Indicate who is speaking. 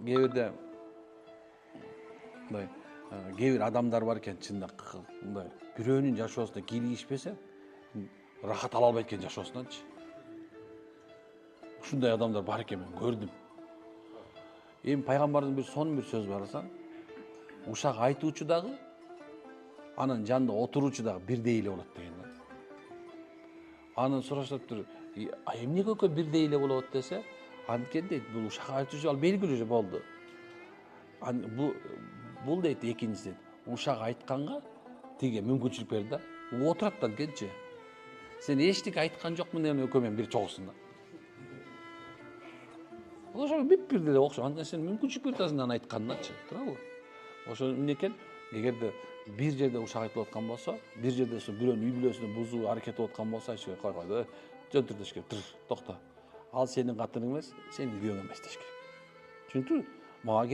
Speaker 1: кээ бирде мындай кээ бир адамдар бар экен чынында мындай бирөөнүн жашоосуна кийлигишпесе рахат ала албайт экен жашоосунанчы. Ушундай адамдар бар экен, мен көрдүм. Эми пайгамбардын бир сонун бир сөзү бар асан. Ушак айтуучу дагы, анын жанында отуруучу дагы бирдей эле болот деген да. Анын сурашаптыр, эмнеге экөө бирдей эле болот десе, анткени дейт, бул ушак айтуучу ал белгилүү эле болду. Бул дейт экинчиси дейт, ушак айтканга тиге мүмкүнчүлүк берди да. Отурат да анткенчи. Сен эчтеке айткан жокмун деген экөө менен бир чогусун да. Ошо бип-бир деле окшош. Анткени сен мүмкүнчүлүк берип атасың анын айтканыначы, туурабы? Ошо эмне экен, эгерде бир жерде ушак айтылып аткан болсо, бир жерде ошо бирөөнүн үй бүлөсүн бузуу аракети болуп аткан болсо, айчы кой, жөнтүр деш керек, токто. Ал сенин катының эмес, сенин күйөөң эмес деш керек. Түшүндүңбү? Мага